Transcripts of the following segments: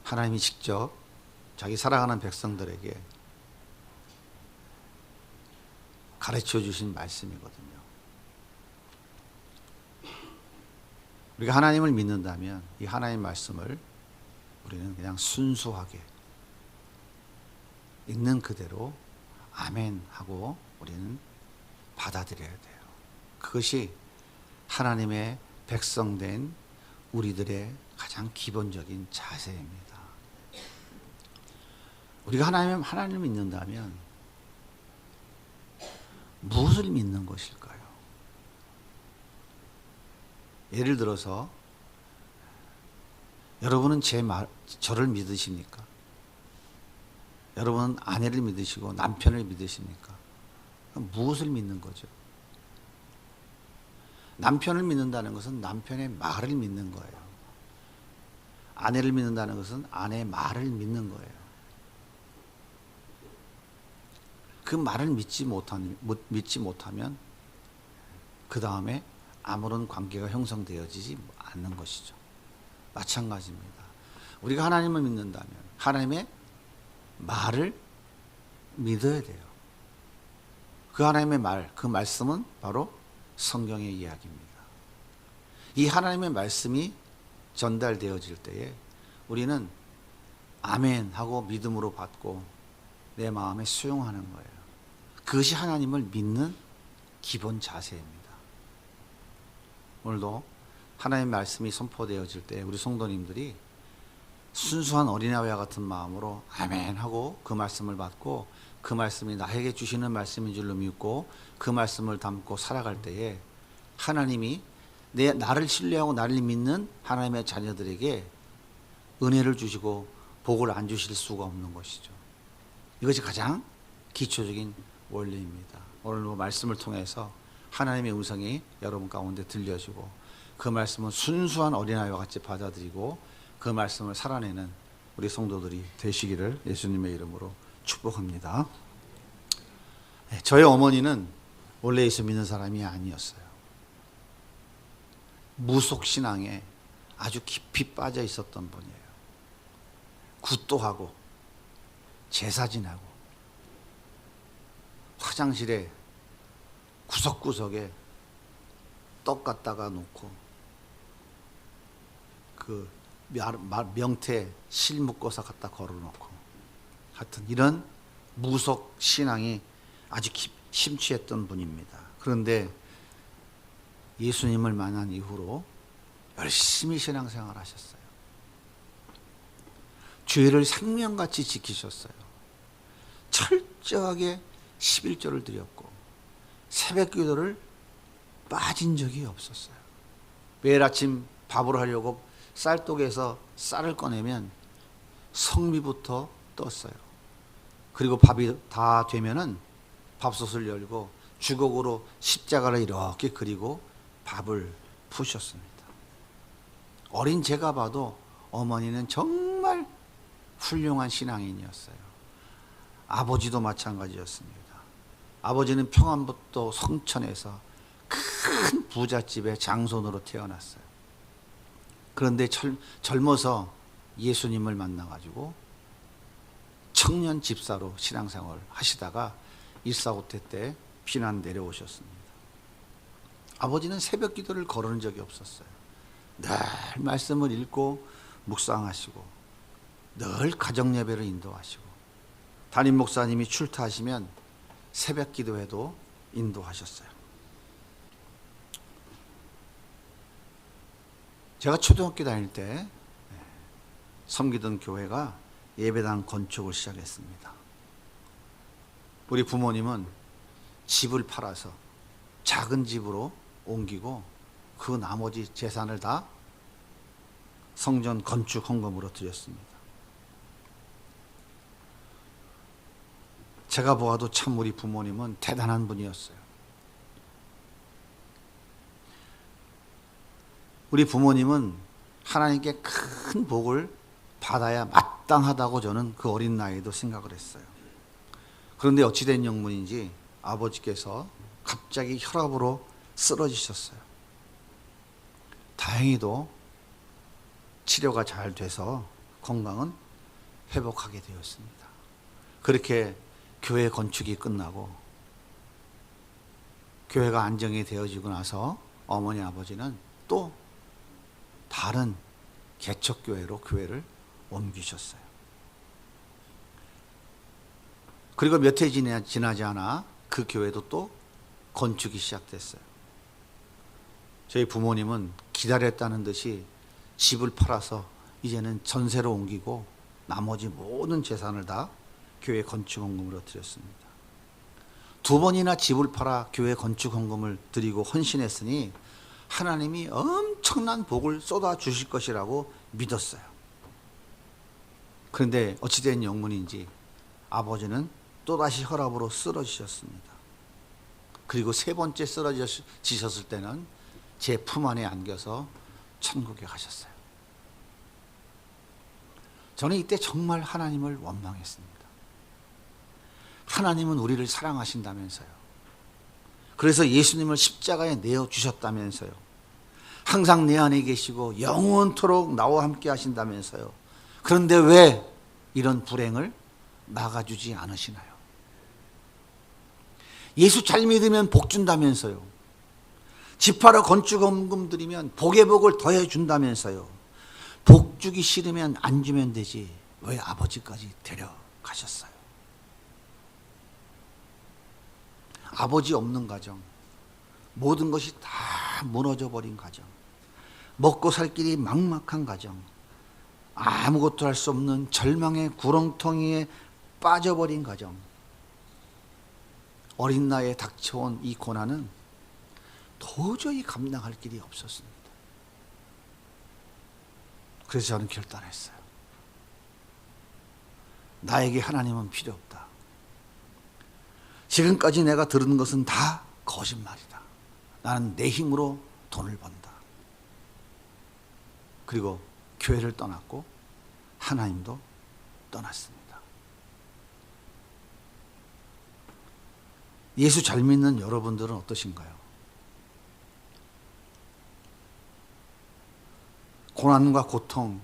하나님이 직접 자기 사랑하는 백성들에게 가르쳐 주신 말씀이거든요. 우리가 하나님을 믿는다면 이 하나님 말씀을 우리는 그냥 순수하게 있는 그대로 아멘 하고 우리는 받아들여야 돼요. 그것이 하나님의 백성된 우리들의 가장 기본적인 자세입니다. 우리가 하나님을 믿는다면 무엇을 믿는 것일까요? 예를 들어서 여러분은 저를 믿으십니까? 여러분은 아내를 믿으시고 남편을 믿으십니까? 무엇을 믿는 거죠? 남편을 믿는다는 것은 남편의 말을 믿는 거예요. 아내를 믿는다는 것은 아내의 말을 믿는 거예요. 그 말을 믿지 못하면 그 다음에 아무런 관계가 형성되어지지 않는 것이죠. 마찬가지입니다. 우리가 하나님을 믿는다면 하나님의 말을 믿어야 돼요. 그 하나님의 말, 그 말씀은 바로 성경의 이야기입니다. 이 하나님의 말씀이 전달되어질 때에 우리는 아멘 하고 믿음으로 받고 내 마음에 수용하는 거예요. 그것이 하나님을 믿는 기본 자세입니다. 오늘도 하나님의 말씀이 선포되어질 때 우리 성도님들이 순수한 어린아이와 같은 마음으로 아멘 하고 그 말씀을 받고 그 말씀이 나에게 주시는 말씀인 줄로 믿고 그 말씀을 담고 살아갈 때에 하나님이 나를 신뢰하고 나를 믿는 하나님의 자녀들에게 은혜를 주시고 복을 안 주실 수가 없는 것이죠. 이것이 가장 기초적인 원리입니다. 오늘 말씀을 통해서 하나님의 음성이 여러분 가운데 들려지고 그 말씀은 순수한 어린아이와 같이 받아들이고 그 말씀을 살아내는 우리 성도들이 되시기를 예수님의 이름으로 축복합니다. 저희 어머니는 원래 예수 믿는 사람이 아니었어요. 무속신앙에 아주 깊이 빠져 있었던 분이에요. 굿도 하고 제사 지내고 화장실에 구석구석에 떡 갖다가 놓고 그 명태 실 묶어서 갖다 걸어놓고 하여튼 이런 무속 신앙이 아주 심취했던 분입니다. 그런데 예수님을 만난 이후로 열심히 신앙생활 하셨어요. 죄를 생명같이 지키셨어요. 철저하게 11조를 드렸고 새벽 기도를 빠진 적이 없었어요. 매일 아침 밥을 하려고 쌀독에서 쌀을 꺼내면 성미부터 떴어요. 그리고 밥이 다 되면은 밥솥을 열고 주걱으로 십자가를 이렇게 그리고 밥을 푸셨습니다. 어린 제가 봐도 어머니는 정말 훌륭한 신앙인이었어요. 아버지도 마찬가지였습니다. 아버지는 평안북도 성천에서 큰 부잣집의 장손으로 태어났어요. 그런데 젊어서 예수님을 만나가지고 청년 집사로 신앙생활을 하시다가 일사후퇴 때 피난 내려오셨습니다. 아버지는 새벽 기도를 거르는 적이 없었어요. 늘 말씀을 읽고 묵상하시고 늘 가정 예배를 인도하시고 담임 목사님이 출타하시면 새벽 기도회도 인도하셨어요. 제가 초등학교 다닐 때 섬기던 교회가 예배당 건축을 시작했습니다. 우리 부모님은 집을 팔아서 작은 집으로 옮기고 그 나머지 재산을 다 성전 건축 헌금으로 드렸습니다. 제가 보아도 참 우리 부모님은 대단한 분이었어요. 우리 부모님은 하나님께 큰 복을 받아야 마땅하다고 저는 그 어린 나이에도 생각을 했어요. 그런데 어찌된 영문인지 아버지께서 갑자기 혈압으로 쓰러지셨어요. 다행히도 치료가 잘 돼서 건강은 회복하게 되었습니다. 그렇게 교회 건축이 끝나고 교회가 안정이 되어지고 나서 어머니 아버지는 또 다른 개척교회로 교회를 옮기셨어요. 그리고 몇 해 지나지 않아 그 교회도 또 건축이 시작됐어요. 저희 부모님은 기다렸다는 듯이 집을 팔아서 이제는 전세로 옮기고 나머지 모든 재산을 다 교회 건축헌금으로 드렸습니다. 2번이나 집을 팔아 교회 건축헌금을 드리고 헌신했으니 하나님이 엄청난 복을 쏟아 주실 것이라고 믿었어요. 그런데 어찌된 영문인지 아버지는 또다시 혈압으로 쓰러지셨습니다. 그리고 3번째 쓰러지셨을 때는 제 품 안에 안겨서 천국에 가셨어요. 저는 이때 정말 하나님을 원망했습니다. 하나님은 우리를 사랑하신다면서요. 그래서 예수님을 십자가에 내어주셨다면서요. 항상 내 안에 계시고 영원토록 나와 함께 하신다면서요. 그런데 왜 이런 불행을 막아주지 않으시나요? 예수 잘 믿으면 복 준다면서요. 집 팔아 건축헌금 드리면 복의 복을 더해 준다면서요. 복 주기 싫으면 안 주면 되지 왜 아버지까지 데려가셨어요? 아버지 없는 가정, 모든 것이 다 무너져 버린 가정, 먹고 살 길이 막막한 가정, 아무것도 할 수 없는 절망의 구렁텅이에 빠져버린 가정, 어린 나이에 닥쳐온 이 고난은 도저히 감당할 길이 없었습니다. 그래서 저는 결단했어요. 나에게 하나님은 필요 없다. 지금까지 내가 들은 것은 다 거짓말이다. 나는 내 힘으로 돈을 번다. 그리고 교회를 떠났고 하나님도 떠났습니다. 예수 잘 믿는 여러분들은 어떠신가요? 고난과 고통,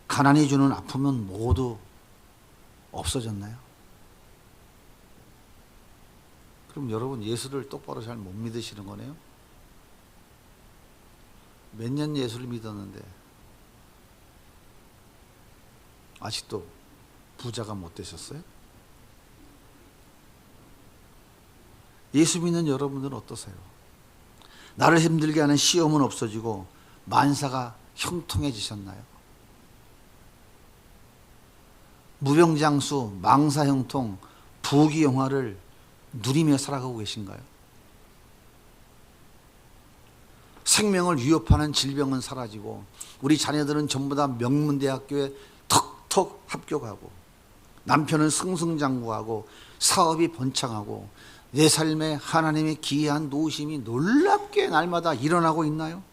가난이 주는 아픔은 모두 없어졌나요? 그럼 여러분 예수를 똑바로 잘 못 믿으시는 거네요? 몇 년 예수를 믿었는데 아직도 부자가 못 되셨어요? 예수 믿는 여러분들은 어떠세요? 나를 힘들게 하는 시험은 없어지고 만사가 형통해지셨나요? 무병장수, 망사형통, 부귀영화를 누리며 살아가고 계신가요? 생명을 위협하는 질병은 사라지고 우리 자녀들은 전부 다 명문대학교에 턱턱 합격하고 남편은 승승장구하고 사업이 번창하고 내 삶에 하나님의 기이한 노심이 놀랍게 날마다 일어나고 있나요?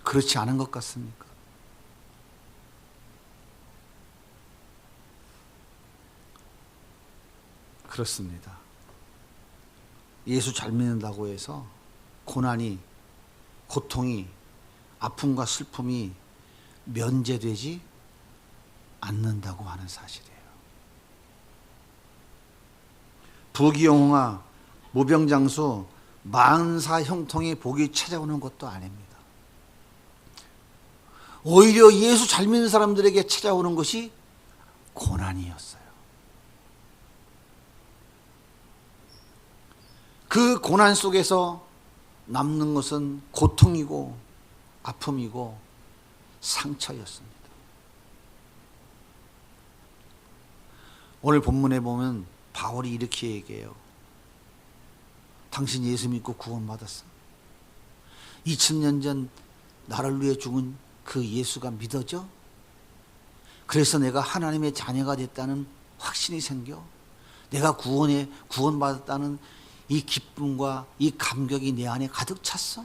그렇지 않은 것 같습니까? 그렇습니다. 예수 잘 믿는다고 해서 고난이, 고통이, 아픔과 슬픔이 면제되지 않는다고 하는 사실이에요. 부귀영화, 무병장수, 만사형통의 복이 찾아오는 것도 아닙니다. 오히려 예수 잘 믿는 사람들에게 찾아오는 것이 고난이었어요. 그 고난 속에서 남는 것은 고통이고 아픔이고 상처였습니다. 오늘 본문에 보면 바울이 이렇게 얘기해요. 당신 예수 믿고 구원받았어. 2000년 전 나를 위해 죽은 그 예수가 믿어져? 그래서 내가 하나님의 자녀가 됐다는 확신이 생겨? 내가 구원받았다는 이 기쁨과 이 감격이 내 안에 가득 찼어?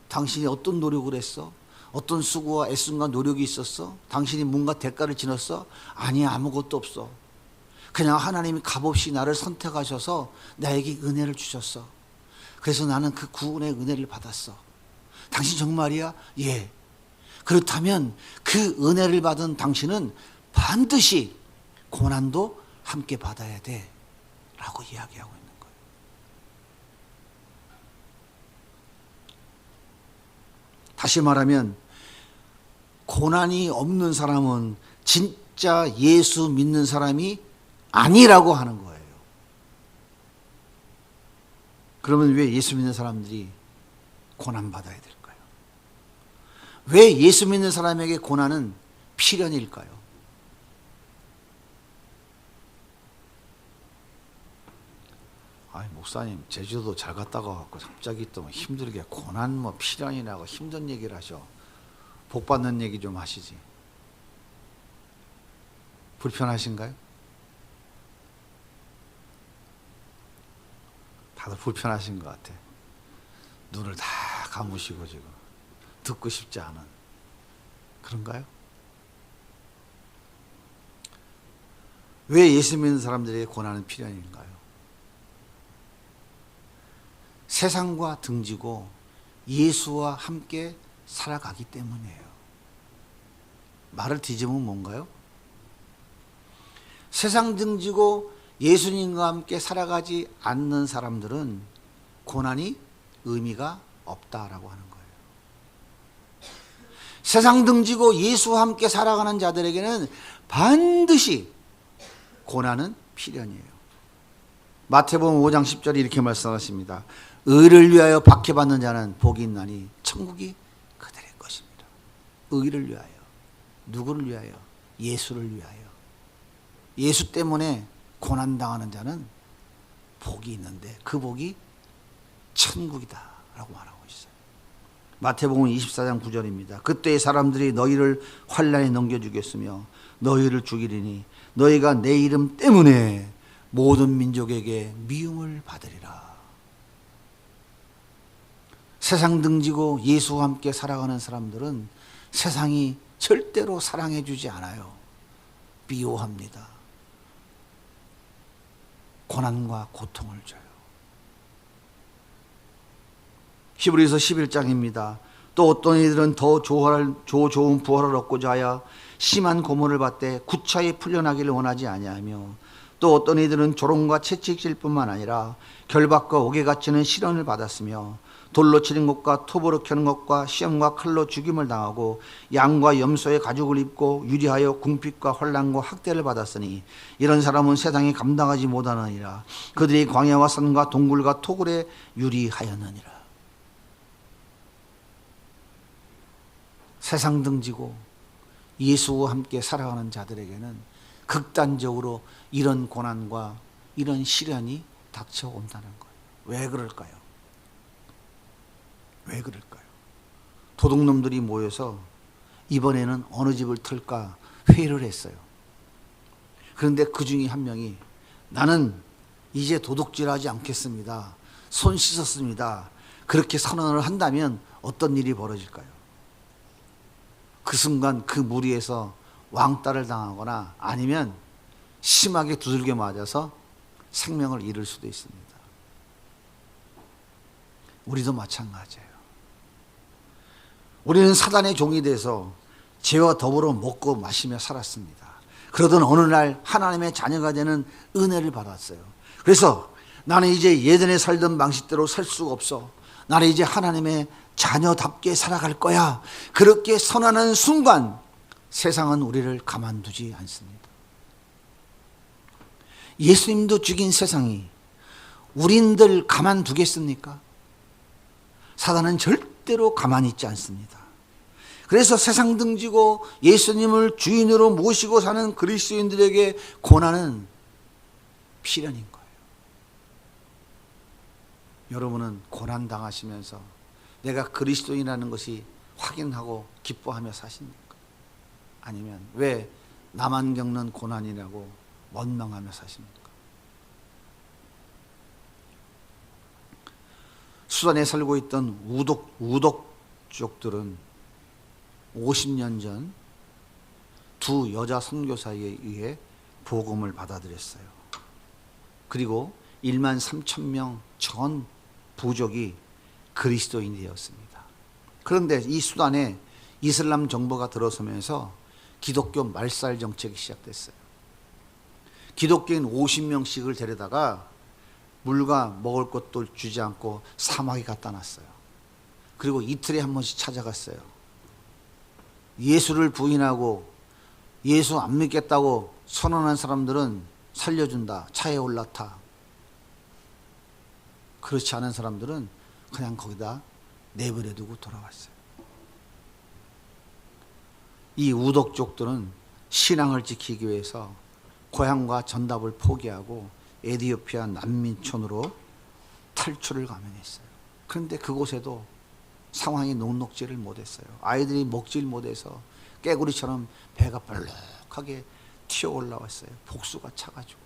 당신이 어떤 노력을 했어? 어떤 수고와 애씀과 노력이 있었어? 당신이 뭔가 대가를 지녔어? 아니, 아무것도 없어. 그냥 하나님이 값없이 나를 선택하셔서 나에게 은혜를 주셨어. 그래서 나는 그 구원의 은혜를 받았어. 당신 정말이야? 예. 그렇다면 그 은혜를 받은 당신은 반드시 고난도 함께 받아야 돼 라고 이야기하고 있는 거예요. 다시 말하면 고난이 없는 사람은 진짜 예수 믿는 사람이 아니라고 하는 거예요. 그러면 왜 예수 믿는 사람들이 고난받아야 될까요? 왜 예수 믿는 사람에게 고난은 필연일까요? 아니 목사님 제주도 잘 갔다가 갖고 갑자기 또 힘들게 고난 뭐 필연이라고 힘든 얘기를 하셔. 복 받는 얘기 좀 하시지. 불편하신가요? 다들 불편하신 것 같아. 눈을 다 감으시고 지금 듣고 싶지 않은 그런가요? 왜 예수 믿는 사람들에게 고난은 필연인가요? 세상과 등지고 예수와 함께 살아가기 때문이에요. 말을 뒤집으면 뭔가요? 세상 등지고 예수님과 함께 살아가지 않는 사람들은 고난이 의미가 없다라고 하는 거예요. 세상 등지고 예수와 함께 살아가는 자들에게는 반드시 고난은 필연이에요. 마태복음 5장 10절에 이렇게 말씀하십니다. 의를 위하여 박해받는 자는 복이 있나니 천국이 그들의 것입니다. 의를 위하여. 누구를 위하여? 예수를 위하여. 예수 때문에 고난당하는 자는 복이 있는데 그 복이 천국이다 라고 말하고 있어요. 마태복음 24장 9절입니다. 그때 사람들이 너희를 환난에 넘겨주겠으며 너희를 죽이리니 너희가 내 이름 때문에 모든 민족에게 미움을 받으리라. 세상 등지고 예수와 함께 살아가는 사람들은 세상이 절대로 사랑해 주지 않아요. 미워합니다. 고난과 고통을 줘요. 히브리서 11장입니다. 또 어떤 이들은 더 좋은 부활을 얻고자 하여 심한 고문을 받되 구차히 풀려나기를 원하지 아니하며 또 어떤 이들은 조롱과 채찍질 뿐만 아니라 결박과 옥에 갇히는 시련을 받았으며 돌로 치는 것과 톱으로 켜는 것과 시험과 칼로 죽임을 당하고 양과 염소의 가죽을 입고 유리하여 궁핍과 환난과 학대를 받았으니 이런 사람은 세상에 감당하지 못하느니라. 그들이 광야와 산과 동굴과 토굴에 유리하였느니라. 세상 등지고 예수와 함께 살아가는 자들에게는 극단적으로 이런 고난과 이런 시련이 닥쳐온다는 거예요. 왜 그럴까요? 왜 그럴까요? 도둑놈들이 모여서 이번에는 어느 집을 털까 회의를 했어요. 그런데 그 중에 한 명이 나는 이제 도둑질하지 않겠습니다. 손 씻었습니다. 그렇게 선언을 한다면 어떤 일이 벌어질까요? 그 순간 그 무리에서 왕따를 당하거나 아니면 심하게 두들겨 맞아서 생명을 잃을 수도 있습니다. 우리도 마찬가지예요. 우리는 사단의 종이 돼서 죄와 더불어 먹고 마시며 살았습니다. 그러던 어느 날 하나님의 자녀가 되는 은혜를 받았어요. 그래서 나는 이제 예전에 살던 방식대로 살 수가 없어. 나는 이제 하나님의 자녀답게 살아갈 거야. 그렇게 선언하는 순간 세상은 우리를 가만두지 않습니다. 예수님도 죽인 세상이 우린들 가만두겠습니까? 사단은 절대로 가만히 있지 않습니다. 그래서 세상 등지고 예수님을 주인으로 모시고 사는 그리스도인들에게 고난은 필연인 거예요. 여러분은 고난 당하시면서 내가 그리스도인이라는 것이 확인하고 기뻐하며 사십니까? 아니면 왜 나만 겪는 고난이라고 원망하며 사십니까? 수단에 살고 있던 우독족들은 50년 전 두 여자 선교사에 의해 복음을 받아들였어요. 그리고 1만 3천 명 전 부족이 그리스도인이 되었습니다. 그런데 이 수단에 이슬람 정부가 들어서면서 기독교 말살 정책이 시작됐어요. 기독교인 50명씩을 데려다가 물과 먹을 것도 주지 않고 사막에 갖다 놨어요. 그리고 이틀에 한 번씩 찾아갔어요. 예수를 부인하고 예수 안 믿겠다고 선언한 사람들은 살려준다. 차에 올라타. 그렇지 않은 사람들은 그냥 거기다 내버려두고 돌아왔어요. 이 우독족들은 신앙을 지키기 위해서 고향과 전답을 포기하고 에티오피아 난민촌으로 탈출을 감행했어요. 그런데 그곳에도 상황이 녹록지를 못했어요. 아이들이 먹질 못해서 깨구리처럼 배가 벌럭하게 튀어 올라왔어요. 복수가 차가지고.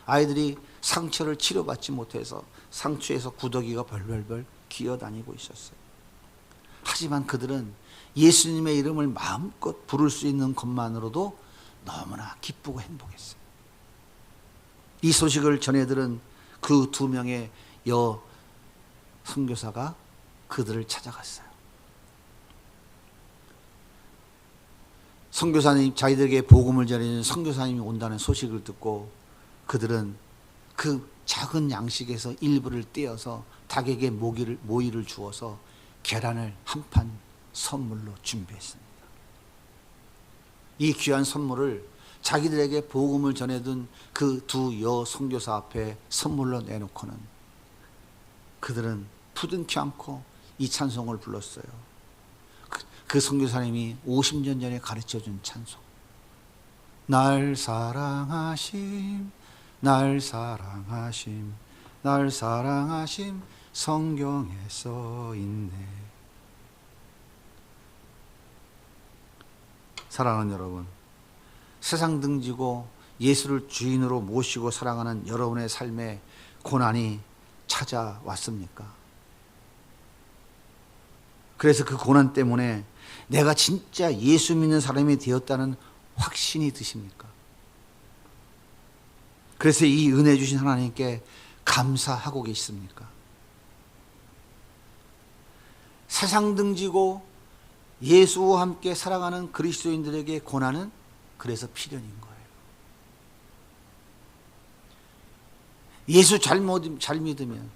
아이들이 상처를 치료받지 못해서 상처에서 구더기가 벌벌벌 기어다니고 있었어요. 하지만 그들은 예수님의 이름을 마음껏 부를 수 있는 것만으로도 너무나 기쁘고 행복했어요. 이 소식을 전해들은 그 2명의 여 선교사가 그들을 찾아갔어요. 선교사님, 자기들에게 복음을 전해주는 선교사님이 온다는 소식을 듣고 그들은 그 작은 양식에서 일부를 떼어서 닭에게 모이를 주어서 계란을 한 판 선물로 준비했습니다. 이 귀한 선물을 자기들에게 복음을 전해둔 그 2 여 선교사 앞에 선물로 내놓고는 그들은 부둥켜 안고 이 찬송을 불렀어요. 그 선교사님이 50년 전에 가르쳐준 찬송. 날 사랑하심, 날 사랑하심, 날 사랑하심 성경에 써있네. 사랑하는 여러분, 세상 등지고 예수를 주인으로 모시고 살아가는 여러분의 삶에 고난이 찾아왔습니까? 그래서 그 고난 때문에 내가 진짜 예수 믿는 사람이 되었다는 확신이 드십니까? 그래서 이 은혜 주신 하나님께 감사하고 계십니까? 세상 등지고 예수와 함께 살아가는 그리스도인들에게 고난은 그래서 필연인 거예요. 예수 잘 믿으면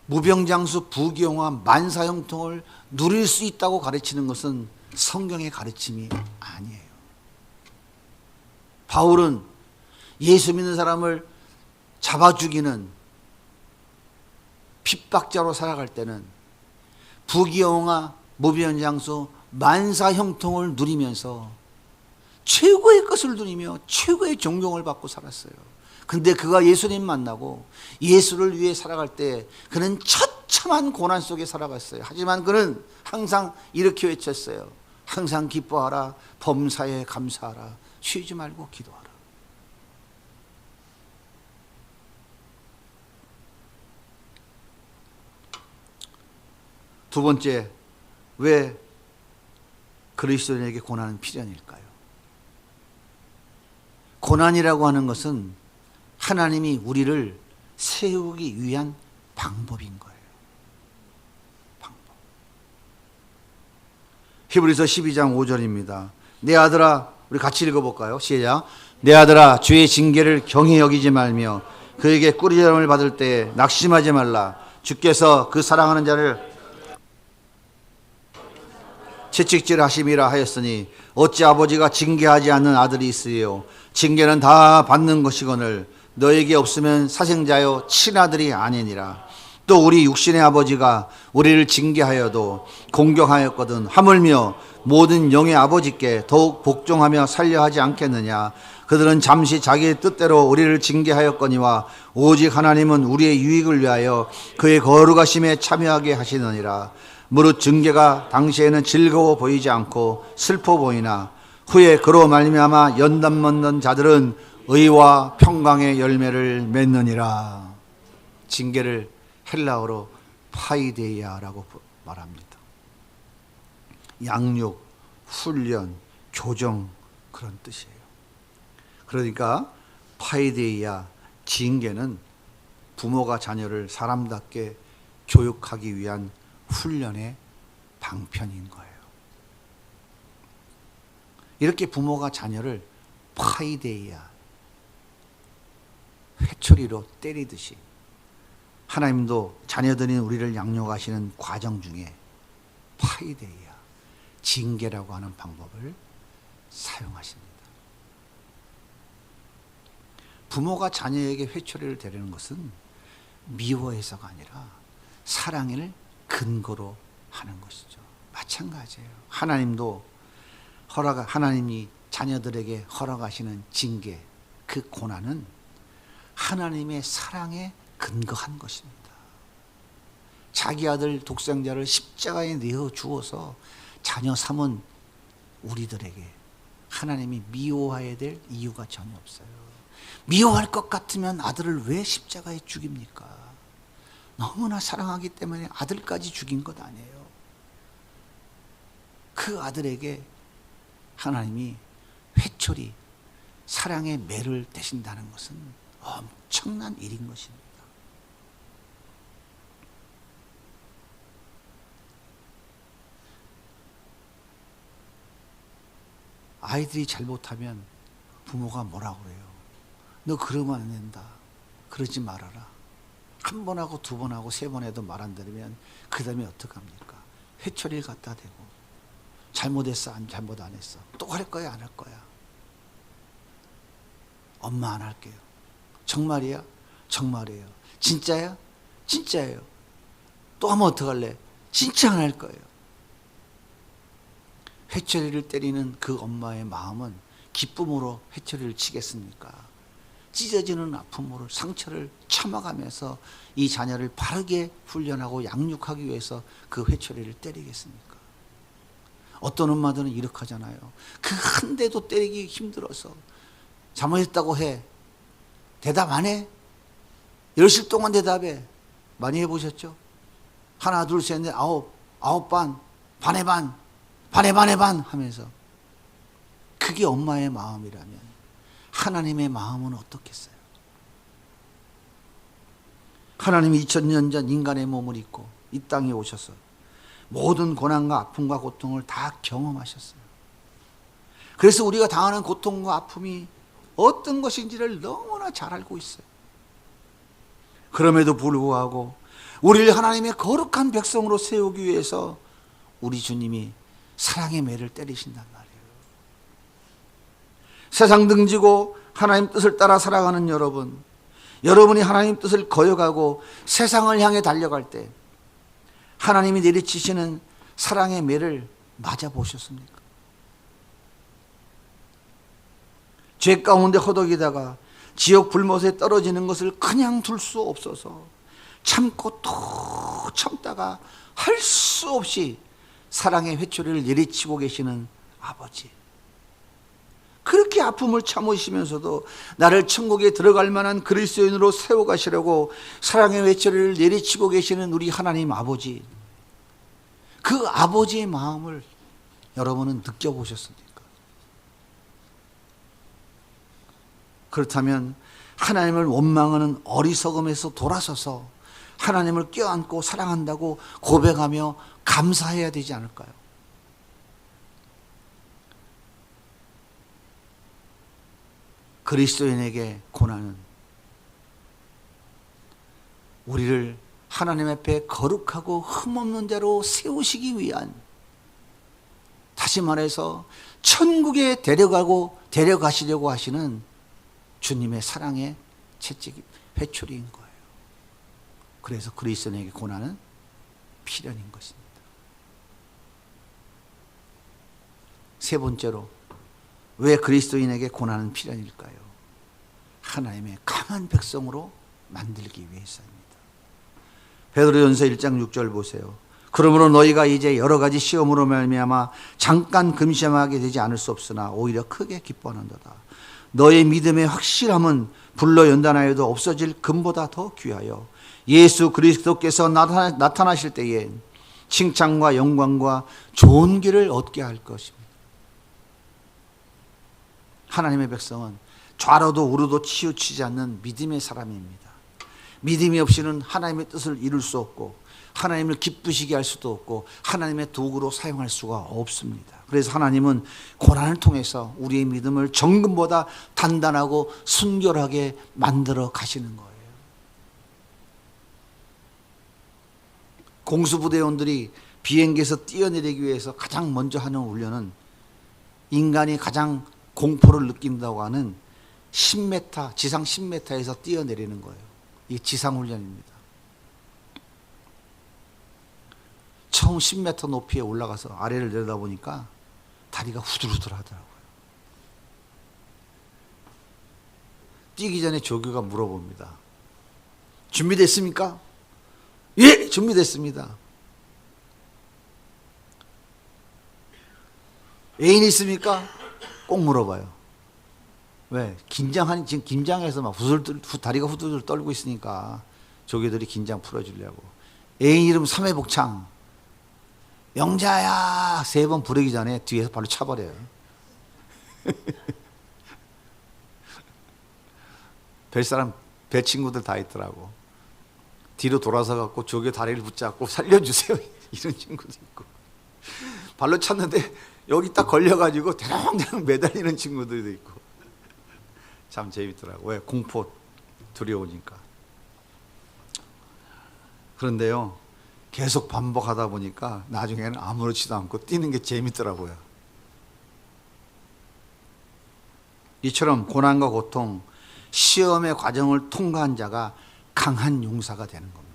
무병장수 부귀영화 만사형통을 누릴 수 있다고 가르치는 것은 성경의 가르침이 아니에요. 바울은 예수 믿는 사람을 잡아 죽이는 핍박자로 살아갈 때는 부귀영화 무병장수 만사형통을 누리면서 최고의 것을 누리며 최고의 존경을 받고 살았어요. 근데 그가 예수님 만나고 예수를 위해 살아갈 때 그는 처참한 고난 속에 살아갔어요. 하지만 그는 항상 이렇게 외쳤어요. 항상 기뻐하라, 범사에 감사하라, 쉬지 말고 기도하라. 두 번째, 왜 그리스도인에게 고난은 필연일까요? 고난이라고 하는 것은 하나님이 우리를 세우기 위한 방법인 거예요. 방법. 히브리서 12장 5절입니다. 내 아들아, 우리 같이 읽어볼까요? 시작. 내 아들아, 주의 징계를 경히 여기지 말며 그에게 꾸리점을 받을 때 낙심하지 말라. 주께서 그 사랑하는 자를 채찍질하심이라 하였으니 어찌 아버지가 징계하지 않는 아들이 있으리요. 징계는 다 받는 것이거늘 너에게 없으면 사생자여 친아들이 아니니라. 또 우리 육신의 아버지가 우리를 징계하여도 공경하였거든 하물며 모든 영의 아버지께 더욱 복종하며 살려 하지 않겠느냐. 그들은 잠시 자기의 뜻대로 우리를 징계하였거니와 오직 하나님은 우리의 유익을 위하여 그의 거룩하심에 참여하게 하시느니라. 무릇 징계가 당시에는 즐거워 보이지 않고 슬퍼 보이나 후에 그로 말미암아 연단 맺는 자들은 의와 평강의 열매를 맺느니라. 징계를 헬라어로 파이데이아라고 말합니다. 양육, 훈련, 교정 그런 뜻이에요. 그러니까 파이데이아, 징계는 부모가 자녀를 사람답게 교육하기 위한 훈련의 방편인 거예요. 이렇게 부모가 자녀를 파이데이아, 회초리로 때리듯이 하나님도 자녀들인 우리를 양육하시는 과정 중에 파이데이아, 징계라고 하는 방법을 사용하십니다. 부모가 자녀에게 회초리를 대는 것은 미워해서가 아니라 사랑을 근거로 하는 것이죠. 마찬가지예요. 하나님도 하나님이 자녀들에게 허락하시는 징계, 그 고난은 하나님의 사랑에 근거한 것입니다. 자기 아들 독생자를 십자가에 내어 주어서 자녀 삼은 우리들에게 하나님이 미워해야 될 이유가 전혀 없어요. 미워할 것 같으면 아들을 왜 십자가에 죽입니까? 너무나 사랑하기 때문에 아들까지 죽인 것 아니에요. 그 아들에게 하나님이 회초리, 사랑의 매를 대신다는 것은 엄청난 일인 것입니다. 아이들이 잘못하면 부모가 뭐라고 그래요? 너 그러면 안 된다. 그러지 말아라. 한 번 하고 두 번 하고 세 번 해도 말 안 들으면 그 다음에 어떡합니까? 회초리를 갖다 대고 잘못했어? 잘못 안 했어? 또 할 거야? 안 할 거야? 엄마 안 할게요. 정말이야? 정말이에요. 진짜야? 진짜예요. 또 하면 어떡할래? 진짜 안 할 거예요. 회초리를 때리는 그 엄마의 마음은 기쁨으로 회초리를 치겠습니까? 찢어지는 아픔으로 상처를 참아가면서 이 자녀를 바르게 훈련하고 양육하기 위해서 그 회초리를 때리겠습니까? 어떤 엄마들은 이렇게 하잖아요. 그 한 대도 때리기 힘들어서 잘못했다고 해. 대답 안 해? 열흘 동안 대답해. 많이 해보셨죠? 하나, 둘, 셋, 넷, 아홉 반, 반의 반, 반의 반의 반 하면서. 그게 엄마의 마음이라면 하나님의 마음은 어떻겠어요? 하나님이 2000년 전 인간의 몸을 입고 이 땅에 오셔서 모든 고난과 아픔과 고통을 다 경험하셨어요. 그래서 우리가 당하는 고통과 아픔이 어떤 것인지를 너무나 잘 알고 있어요. 그럼에도 불구하고 우리를 하나님의 거룩한 백성으로 세우기 위해서 우리 주님이 사랑의 매를 때리신단 말이에요. 세상 등지고 하나님 뜻을 따라 살아가는 여러분이 하나님 뜻을 거역하고 세상을 향해 달려갈 때 하나님이 내리치시는 사랑의 매를 맞아보셨습니까? 죄 가운데 허덕이다가 지옥 불못에 떨어지는 것을 그냥 둘 수 없어서 참고 또 참다가 할 수 없이 사랑의 회초리를 내리치고 계시는 아버지, 그렇게 아픔을 참으시면서도 나를 천국에 들어갈 만한 그리스도인으로 세워가시려고 사랑의 회초리를 내리치고 계시는 우리 하나님 아버지, 그 아버지의 마음을 여러분은 느껴보셨습니까? 그렇다면 하나님을 원망하는 어리석음에서 돌아서서 하나님을 껴안고 사랑한다고 고백하며 감사해야 되지 않을까요? 그리스도인에게 고난은 우리를 하나님 앞에 거룩하고 흠없는 자로 세우시기 위한, 다시 말해서 천국에 데려가시려고 하시는 주님의 사랑의 채찍, 회초리인 거예요. 그래서 그리스도인에게 고난은 필연인 것입니다. 세 번째로, 왜 그리스도인에게 고난은 필연일까요? 하나님의 강한 백성으로 만들기 위해서입니다. 베드로전서 1장 6절 보세요. 그러므로 너희가 이제 여러 가지 시험으로 말미암아 잠깐 금시험하게 되지 않을 수 없으나 오히려 크게 기뻐하는도다. 너의 믿음의 확실함은 불로 연단하여도 없어질 금보다 더 귀하여 예수 그리스도께서 나타나실 때에 칭찬과 영광과 좋은 길을 얻게 할 것입니다. 하나님의 백성은 좌로도 우로도 치우치지 않는 믿음의 사람입니다. 믿음이 없이는 하나님의 뜻을 이룰 수 없고 하나님을 기쁘시게 할 수도 없고 하나님의 도구로 사용할 수가 없습니다. 그래서 하나님은 고난을 통해서 우리의 믿음을 정금보다 단단하고 순결하게 만들어 가시는 거예요. 공수부대원들이 비행기에서 뛰어내리기 위해서 가장 먼저 하는 훈련은 인간이 가장 공포를 느낀다고 하는 10m, 지상 10m에서 뛰어내리는 거예요. 이게 지상훈련입니다. 처음 10m 높이에 올라가서 아래를 내려다보니까 다리가 후들후들 하더라고요. 뛰기 전에 조교가 물어봅니다. 준비됐습니까? 예, 준비됐습니다. 애인 있습니까? 꼭 물어봐요. 왜? 지금 긴장해서 막 다리가 후들후들 떨고 있으니까 조교들이 긴장 풀어주려고. 애인 이름 3회 복창. 영자야! 3번 부르기 전에 뒤에서 발로 차버려요. 배 친구들 다 있더라고. 뒤로 돌아서 갖고 조교 다리를 붙잡고 살려주세요. 이런 친구도 있고. 발로 찼는데 여기 딱 걸려가지고 대롱대롱 매달리는 친구들도 있고. 참 재밌더라고. 왜? 공포 두려우니까. 그런데요, 계속 반복하다 보니까 나중에는 아무렇지도 않고 뛰는 게 재밌더라고요. 이처럼 고난과 고통, 시험의 과정을 통과한 자가 강한 용사가 되는 겁니다.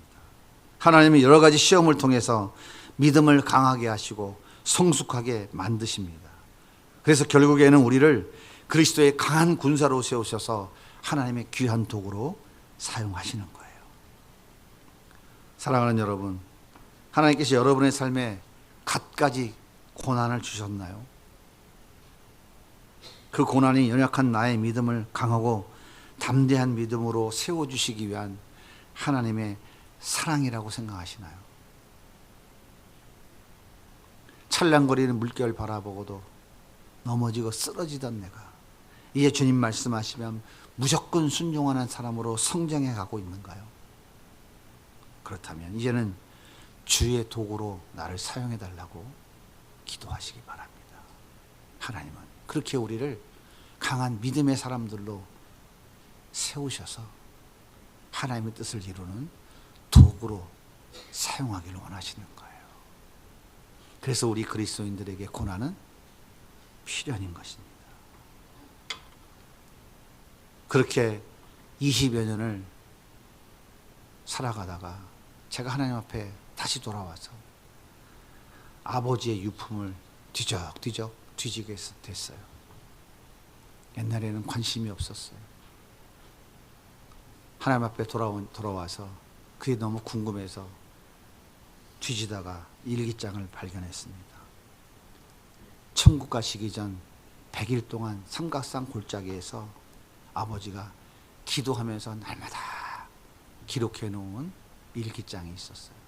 하나님은 여러 가지 시험을 통해서 믿음을 강하게 하시고 성숙하게 만드십니다. 그래서 결국에는 우리를 그리스도의 강한 군사로 세우셔서 하나님의 귀한 도구로 사용하시는 거예요. 사랑하는 여러분, 하나님께서 여러분의 삶에 갖가지 고난을 주셨나요? 그 고난이 연약한 나의 믿음을 강하고 담대한 믿음으로 세워주시기 위한 하나님의 사랑이라고 생각하시나요? 찰랑거리는 물결 바라보고도 넘어지고 쓰러지던 내가 이제 주님 말씀하시면 무조건 순종하는 사람으로 성장해 가고 있는가요? 그렇다면 이제는 주의 도구로 나를 사용해 달라고 기도하시기 바랍니다. 하나님은 그렇게 우리를 강한 믿음의 사람들로 세우셔서 하나님의 뜻을 이루는 도구로 사용하기를 원하시는 거예요. 그래서 우리 그리스도인들에게 고난은 필연인 것입니다. 그렇게 20여 년을 살아가다가 제가 하나님 앞에 다시 돌아와서 아버지의 유품을 뒤적뒤적 뒤지게 됐어요. 옛날에는 관심이 없었어요. 하나님 앞에 돌아와서 그게 너무 궁금해서 뒤지다가 일기장을 발견했습니다. 천국 가시기 전 100일 동안 삼각산 골짜기에서 아버지가 기도하면서 날마다 기록해 놓은 일기장이 있었어요.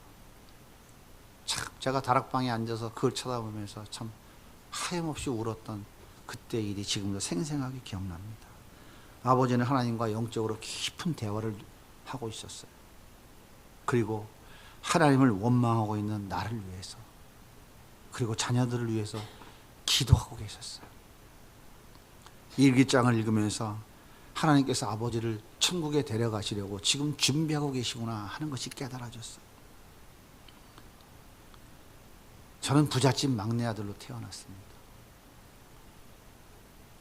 참 제가 다락방에 앉아서 그걸 쳐다보면서 참 하염없이 울었던 그때 일이 지금도 생생하게 기억납니다. 아버지는 하나님과 영적으로 깊은 대화를 하고 있었어요. 그리고 하나님을 원망하고 있는 나를 위해서, 그리고 자녀들을 위해서 기도하고 계셨어요. 일기장을 읽으면서 하나님께서 아버지를 천국에 데려가시려고 지금 준비하고 계시구나 하는 것이 깨달아졌어요. 저는 부잣집 막내 아들로 태어났습니다.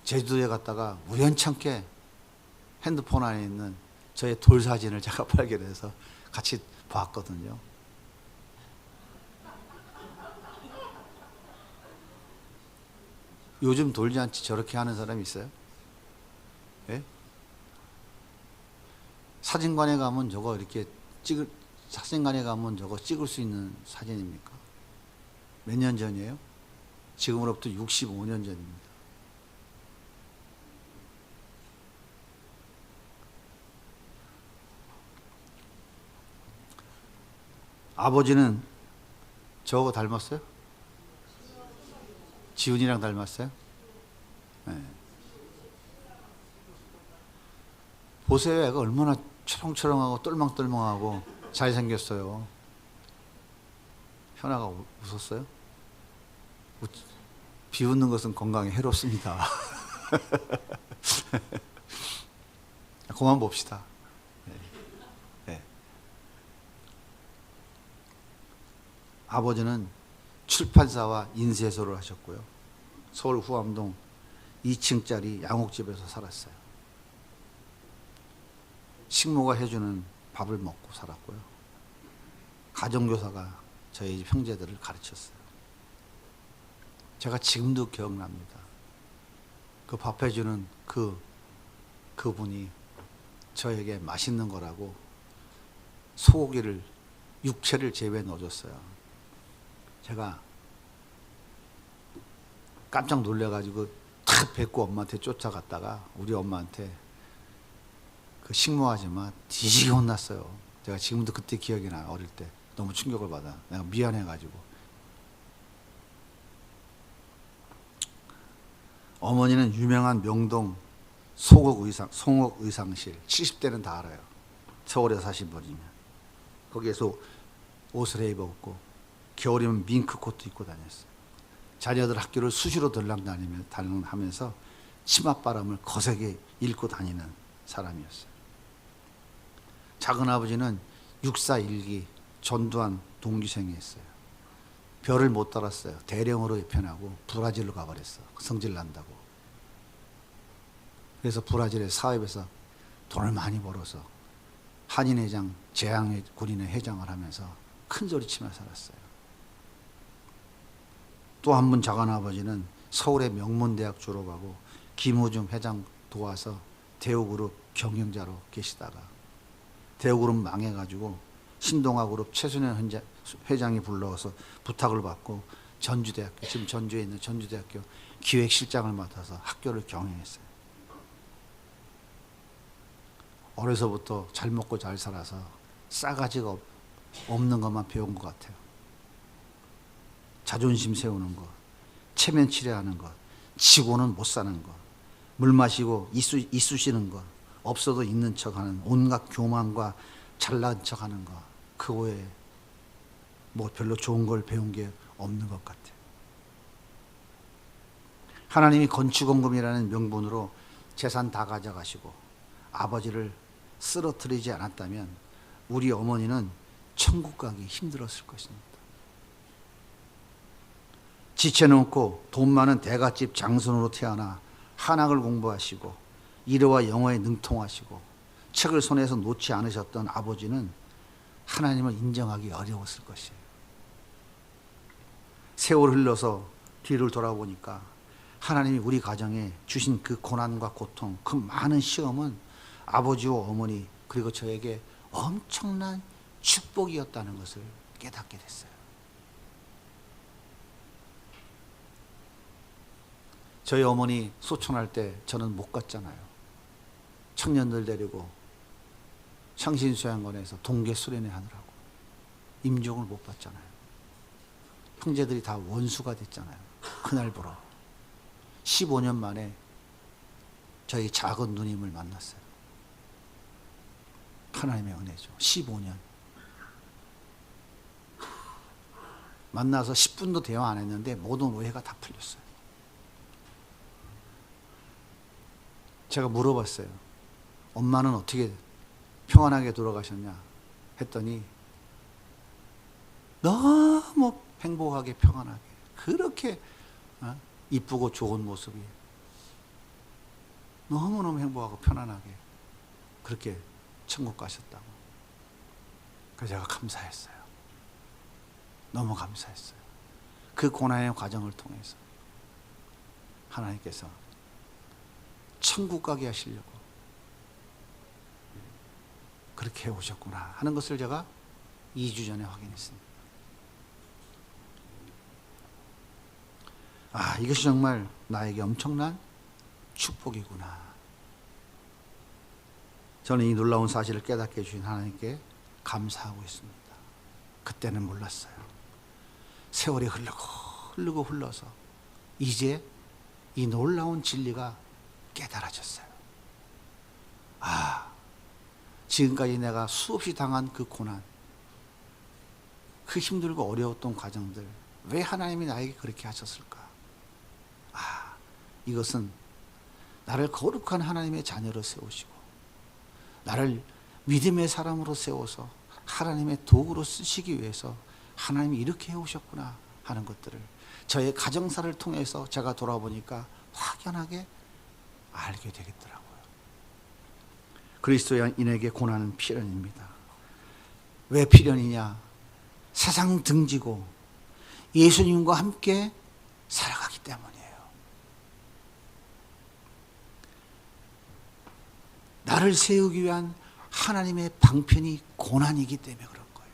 제주도에 갔다가 우연찮게 핸드폰 안에 있는 저의 돌 사진을 제가 발견해서 같이 봤거든요. 요즘 돌잔치 저렇게 하는 사람이 있어요? 예? 사진관에 가면 저거 이렇게 사진관에 가면 저거 찍을 수 있는 사진입니까? 몇 년 전이에요? 지금으로부터 65년 전입니다. 아버지는 저거 닮았어요? 지훈이랑 닮았어요? 네. 보세요. 애가 얼마나 초롱초롱하고 똘망똘망하고 잘생겼어요. 현아가 웃었어요? 비웃는 것은 건강에 해롭습니다. 그만 봅시다. 네. 네. 아버지는 출판사와 인쇄소를 하셨고요. 서울 후암동 2층짜리 양옥집에서 살았어요. 식모가 해주는 밥을 먹고 살았고요. 가정교사가 저희 집 형제들을 가르쳤어요. 제가 지금도 기억납니다. 그 밥 해주는 그분이 저에게 맛있는 거라고 소고기를, 육체를 제외 넣어줬어요. 제가 깜짝 놀래가지고 탁 뱉고 엄마한테 쫓아갔다가 우리 엄마한테 그 식모하지 마 뒤지게 혼났어요. 제가 지금도 그때 기억이 나요. 어릴 때 너무 충격을 받아. 내가 미안해가지고. 어머니는 유명한 명동 송옥 의상실, 70대는 다 알아요. 서울에 사신 분이면. 거기에서 옷을 입었고 겨울이면 밍크 코트 입고 다녔어요. 자녀들 학교를 수시로 들락하면서 치맛바람을 거세게 읽고 다니는 사람이었어요. 작은아버지는 육사 일기 전두환 동기생이었어요. 별을 못 달았어요. 대령으로 입편하고 브라질로 가버렸어. 성질 난다고. 그래서 브라질의 사업에서 돈을 많이 벌어서 한인회장, 제항군인회 회장을 하면서 큰 소리치며 살았어요. 또 한 분 작은아버지는 서울의 명문대학 졸업하고 김호중 회장 도와서 대우그룹 경영자로 계시다가 대우그룹 망해가지고 신동아그룹 최순현 회장이 불러서 부탁을 받고 전주대학교, 지금 전주에 있는 전주대학교 기획실장을 맡아서 학교를 경영했어요. 어려서부터 잘 먹고 잘 살아서 싸가지가 없는 것만 배운 것 같아요. 자존심 세우는 것, 체면치레하는 것, 지고는 못 사는 것, 물 마시고 이쑤시는 것, 없어도 있는 척하는 온갖 교만과 잘난 척하는 것, 그 외에 뭐 별로 좋은 걸 배운 게 없는 것 같아요. 하나님이 건축원금이라는 명분으로 재산 다 가져가시고 아버지를 쓰러뜨리지 않았다면 우리 어머니는 천국 가기 힘들었을 것입니다. 지쳐놓고 돈 많은 대갓집 장손으로 태어나 한학을 공부하시고 일어와 영어에 능통하시고 책을 손에서 놓지 않으셨던 아버지는 하나님을 인정하기 어려웠을 것이에요. 세월 흘러서 뒤를 돌아보니까 하나님이 우리 가정에 주신 그 고난과 고통, 그 많은 시험은 아버지와 어머니 그리고 저에게 엄청난 축복이었다는 것을 깨닫게 됐어요. 저희 어머니 소천할 때 저는 못 갔잖아요. 청년들 데리고 창신수양관에서 동계 수련회 하느라고 임종을 못 받잖아요. 형제들이 다 원수가 됐잖아요. 그날부로 15년 만에 저희 작은 누님을 만났어요. 하나님의 은혜죠. 15년 만나서 10분도 대화 안 했는데 모든 오해가 다 풀렸어요. 제가 물어봤어요. 엄마는 어떻게 평안하게 돌아가셨냐 했더니 너무 행복하게 평안하게 그렇게 이쁘고 좋은 모습이 너무너무 행복하고 편안하게 그렇게 천국 가셨다고. 그래서 제가 감사했어요. 너무 감사했어요. 그 고난의 과정을 통해서 하나님께서 천국 가게 하시려고 그렇게 해오셨구나 하는 것을 제가 2주 전에 확인했습니다. 아, 이것이 정말 나에게 엄청난 축복이구나. 저는 이 놀라운 사실을 깨닫게 해주신 하나님께 감사하고 있습니다. 그때는 몰랐어요. 세월이 흐르고 흘러서 이제 이 놀라운 진리가 깨달아졌어요. 아, 지금까지 내가 수없이 당한 그 고난, 그 힘들고 어려웠던 과정들, 왜 하나님이 나에게 그렇게 하셨을까? 이것은 나를 거룩한 하나님의 자녀로 세우시고 나를 믿음의 사람으로 세워서 하나님의 도구로 쓰시기 위해서 하나님이 이렇게 해오셨구나 하는 것들을 저의 가정사를 통해서 제가 돌아보니까 확연하게 알게 되겠더라고요. 그리스도인에게 고난은 필연입니다. 왜 필연이냐? 세상 등지고 예수님과 함께 살아가기 때문이에요. 나를 세우기 위한 하나님의 방편이 고난이기 때문에 그런 거예요.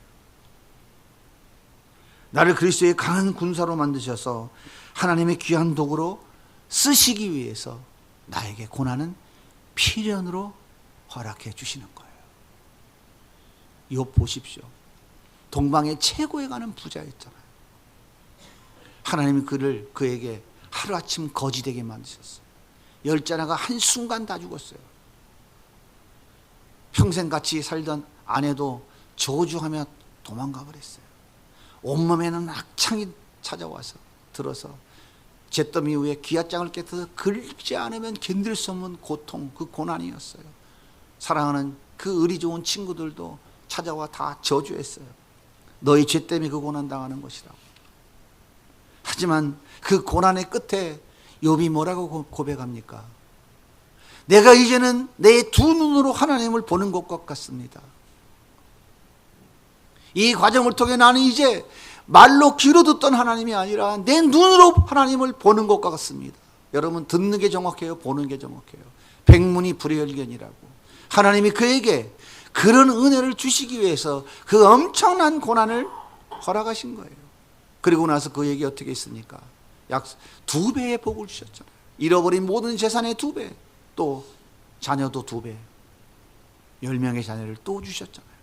나를 그리스도의 강한 군사로 만드셔서 하나님의 귀한 도구로 쓰시기 위해서 나에게 고난은 필연으로 허락해 주시는 거예요. 욥 보십시오. 동방의 최고에 가는 부자였잖아요. 하나님이 그에게 하루아침 거지 되게 만드셨어요. 10자나가 한순간 다 죽었어요. 평생 같이 살던 아내도 저주하며 도망가 버렸어요. 온몸에는 악창이 찾아와서 들어서 잿더미 위에 기앗장을 깨뜨려 긁지 않으면 견딜 수 없는 고통, 그 고난이었어요. 사랑하는 그 의리 좋은 친구들도 찾아와 다 저주했어요. 너희 죄 때문에 그 고난 당하는 것이라고. 하지만 그 고난의 끝에 욥이 뭐라고 고백합니까? 내가 이제는 내 두 눈으로 하나님을 보는 것 같습니다. 이 과정을 통해 나는 이제 말로 귀로 듣던 하나님이 아니라 내 눈으로 하나님을 보는 것 같습니다. 여러분, 듣는 게 정확해요? 보는 게 정확해요? 백문이 불여일견이라고. 하나님이 그에게 그런 은혜를 주시기 위해서 그 엄청난 고난을 허락하신 거예요. 그리고 나서 그에게 어떻게 했습니까? 약 2배의 복을 주셨잖아요. 잃어버린 모든 재산의 2배, 또 자녀도 2배, 10명의 자녀를 또 주셨잖아요.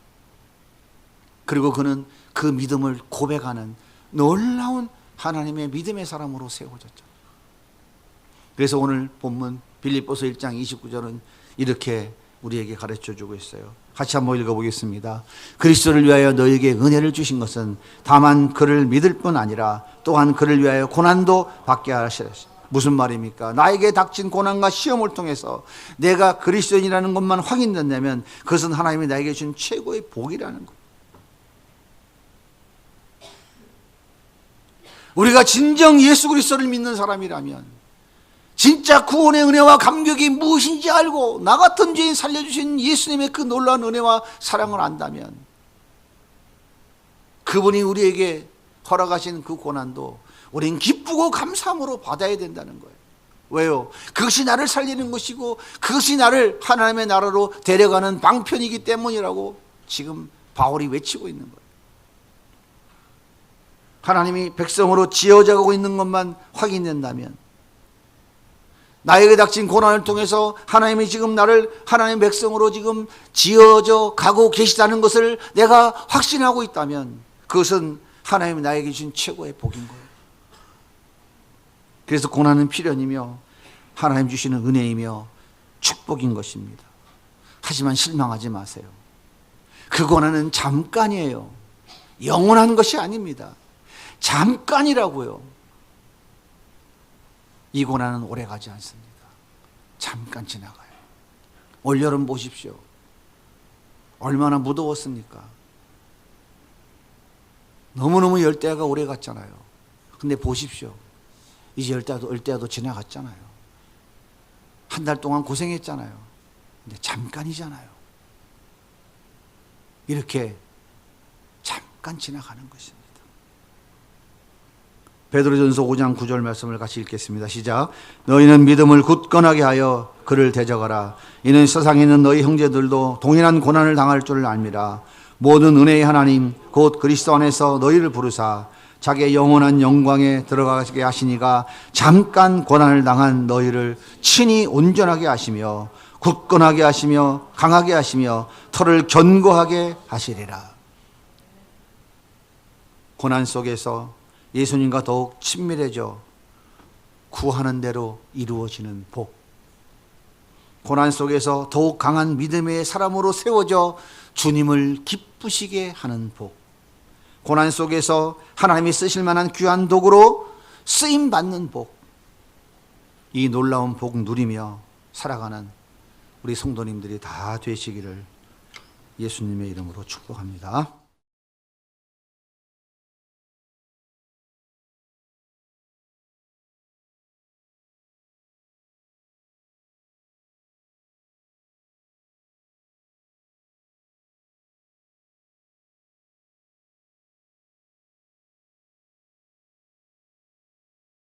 그리고 그는 그 믿음을 고백하는 놀라운 하나님의 믿음의 사람으로 세워졌죠. 그래서 오늘 본문 빌립보서 1장 29절은 이렇게 우리에게 가르쳐주고 있어요. 같이 한번 읽어보겠습니다. 그리스도를 위하여 너에게 은혜를 주신 것은 다만 그를 믿을 뿐 아니라 또한 그를 위하여 고난도 받게 하시라. 무슨 말입니까? 나에게 닥친 고난과 시험을 통해서 내가 그리스도인이라는 것만 확인된다면 그것은 하나님이 나에게 주신 최고의 복이라는 것. 우리가 진정 예수 그리스도를 믿는 사람이라면 진짜 구원의 은혜와 감격이 무엇인지 알고 나 같은 죄인 살려주신 예수님의 그 놀라운 은혜와 사랑을 안다면 그분이 우리에게 허락하신 그 고난도 우리는 기쁘고 감사함으로 받아야 된다는 거예요. 왜요? 그것이 나를 살리는 것이고 그것이 나를 하나님의 나라로 데려가는 방편이기 때문이라고 지금 바울이 외치고 있는 거예요. 하나님이 백성으로 지어져 가고 있는 것만 확인된다면 나에게 닥친 고난을 통해서 하나님이 지금 나를 하나님의 백성으로 지금 지어져 가고 계시다는 것을 내가 확신하고 있다면 그것은 하나님이 나에게 주신 최고의 복인 거예요. 그래서 고난은 필연이며 하나님 주시는 은혜이며 축복인 것입니다. 하지만 실망하지 마세요. 그 고난은 잠깐이에요. 영원한 것이 아닙니다. 잠깐이라고요. 이 고난은 오래가지 않습니다. 잠깐 지나가요. 올여름 보십시오. 얼마나 무더웠습니까? 너무너무 열대야가 오래 갔잖아요. 근데 보십시오. 이제 열대야도 지나갔잖아요. 한 달 동안 고생했잖아요. 근데 잠깐이잖아요. 이렇게 잠깐 지나가는 것입니다. 베드로전서 5장 9절 말씀을 같이 읽겠습니다. 시작. 너희는 믿음을 굳건하게 하여 그를 대적하라. 이는 세상에 있는 너희 형제들도 동일한 고난을 당할 줄 알미라. 모든 은혜의 하나님 곧 그리스도 안에서 너희를 부르사 자기의 영원한 영광에 들어가게 하시니가 잠깐 고난을 당한 너희를 친히 온전하게 하시며 굳건하게 하시며 강하게 하시며 털을 견고하게 하시리라. 고난 속에서 예수님과 더욱 친밀해져 구하는 대로 이루어지는 복. 고난 속에서 더욱 강한 믿음의 사람으로 세워져 주님을 기쁘시게 하는 복. 고난 속에서 하나님이 쓰실 만한 귀한 도구로 쓰임받는 복. 이 놀라운 복 누리며 살아가는 우리 성도님들이 다 되시기를 예수님의 이름으로 축복합니다.